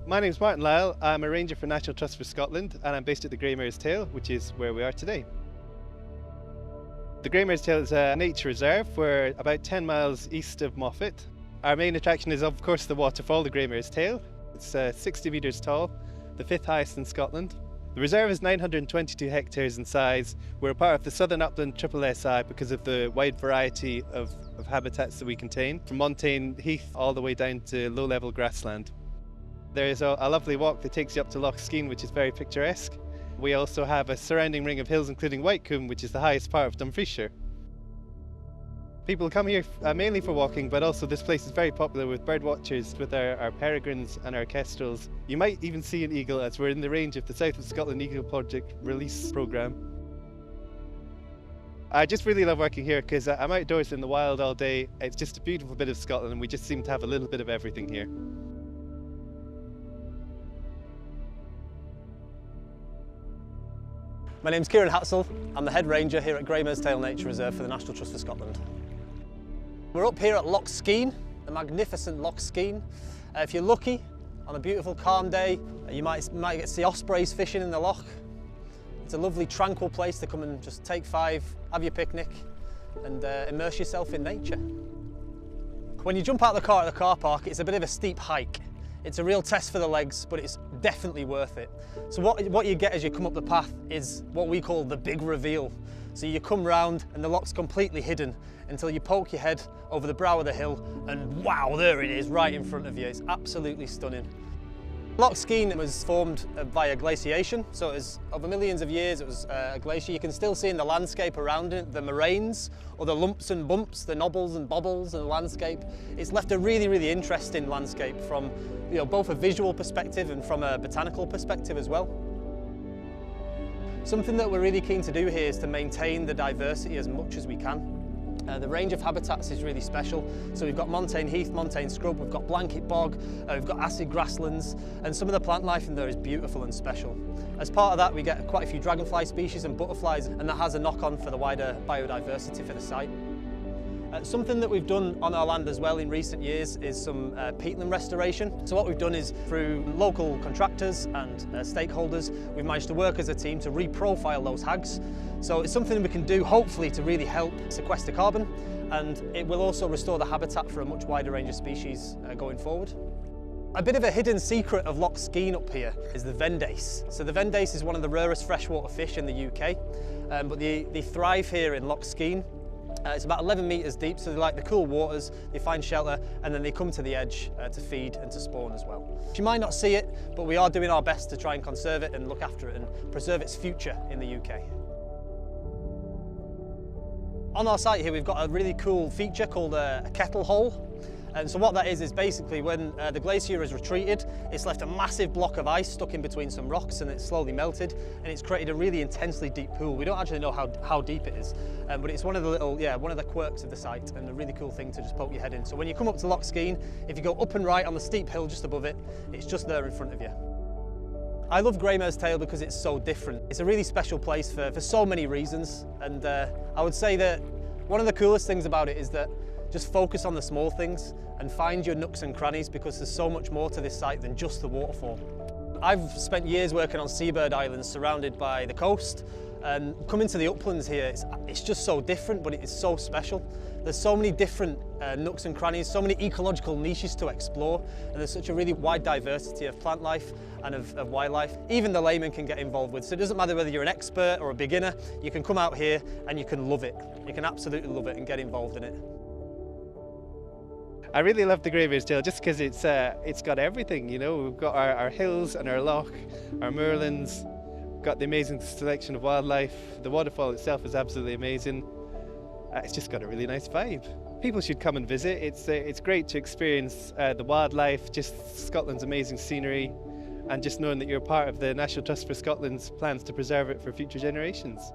My name's Martin Lyle. I'm a ranger for National Trust for Scotland and I'm based at the Grey Mare's Tail, which is where we are today. The Grey Mare's Tail is a nature reserve. We're about 10 miles east of Moffat. Our main attraction is of course the waterfall, the Grey Mare's Tail. It's 60 metres tall, the 5th highest in Scotland. The reserve is 922 hectares in size. We're a part of the Southern Upland SSI because of the wide variety of habitats that we contain, from montane heath all the way down to low-level grassland. There is a lovely walk that takes you up to Loch Skeen, which is very picturesque. We also have a surrounding ring of hills including White Coomb, which is the highest part of Dumfriesshire. People come here mainly for walking, but also this place is very popular with bird watchers, with our peregrines and our kestrels. You might even see an eagle, as we're in the range of the South of Scotland Eagle Project release programme. I just really love working here because I'm outdoors in the wild all day. It's just a beautiful bit of Scotland and we just seem to have a little bit of everything here. My name's Kieran Hatzel. I'm the head ranger here at Grey Mare's Tail Nature Reserve for the National Trust for Scotland. We're up here at Loch Skeen, the magnificent Loch Skeen. If you're lucky, on a beautiful calm day, you might get to see ospreys fishing in the loch. It's a lovely tranquil place to come and just take five, have your picnic and immerse yourself in nature. When you jump out of the car at the car park, it's a bit of a steep hike. It's a real test for the legs, but it's definitely worth it. So what you get as you come up the path is what we call the big reveal. So you come round and the loch's completely hidden until you poke your head over the brow of the hill and wow, there it is right in front of you. It's absolutely stunning. Loch Skeen was formed via glaciation, so it was over millions of years. It was a glacier. You can still see in the landscape around it the moraines, or the lumps and bumps, the knobbles and bobbles in the landscape. It's left a really, really interesting landscape from both a visual perspective and from a botanical perspective as well. Something that we're really keen to do here is to maintain the diversity as much as we can. The range of habitats is really special. So we've got montane heath, montane scrub, we've got blanket bog, we've got acid grasslands, and some of the plant life in there is beautiful and special. As part of that, we get quite a few dragonfly species and butterflies, and that has a knock-on for the wider biodiversity for the site. Something that we've done on our land as well in recent years is some peatland restoration. So what we've done is, through local contractors and stakeholders, we've managed to work as a team to reprofile those hags. So it's something we can do hopefully to really help sequester carbon, and it will also restore the habitat for a much wider range of species going forward. A bit of a hidden secret of Loch Skeen up here is the vendace. So the vendace is one of the rarest freshwater fish in the UK, but they thrive here in Loch Skeen. It's about 11 metres deep, so they like the cool waters, they find shelter, and then they come to the edge to feed and to spawn as well. You might not see it, but we are doing our best to try and conserve it and look after it and preserve its future in the UK. On our site here, we've got a really cool feature called a kettle hole. And so what that is basically when the glacier has retreated, it's left a massive block of ice stuck in between some rocks and it's slowly melted, and it's created a really intensely deep pool. We don't actually know how deep it is, but it's one of the quirks of the site and a really cool thing to just poke your head in. So when you come up to Loch Skeen, if you go up and right on the steep hill just above it, it's just there in front of you. I love Grey Mare's Tail because it's so different. It's a really special place for so many reasons, and I would say that one of the coolest things about it is that just focus on the small things and find your nooks and crannies, because there's so much more to this site than just the waterfall. I've spent years working on seabird islands surrounded by the coast, and coming to the uplands here, it's just so different, but it's so special. There's so many different nooks and crannies, so many ecological niches to explore, and there's such a really wide diversity of plant life and of wildlife. Even the layman can get involved with, so it doesn't matter whether you're an expert or a beginner, you can come out here and you can love it. You can absolutely love it and get involved in it. I really love the Grey Mare's Tail just because it's got everything, We've got our hills and our loch, our moorlands, we've got the amazing selection of wildlife. The waterfall itself is absolutely amazing. It's just got a really nice vibe. People should come and visit. It's great to experience the wildlife, just Scotland's amazing scenery, and just knowing that you're part of the National Trust for Scotland's plans to preserve it for future generations.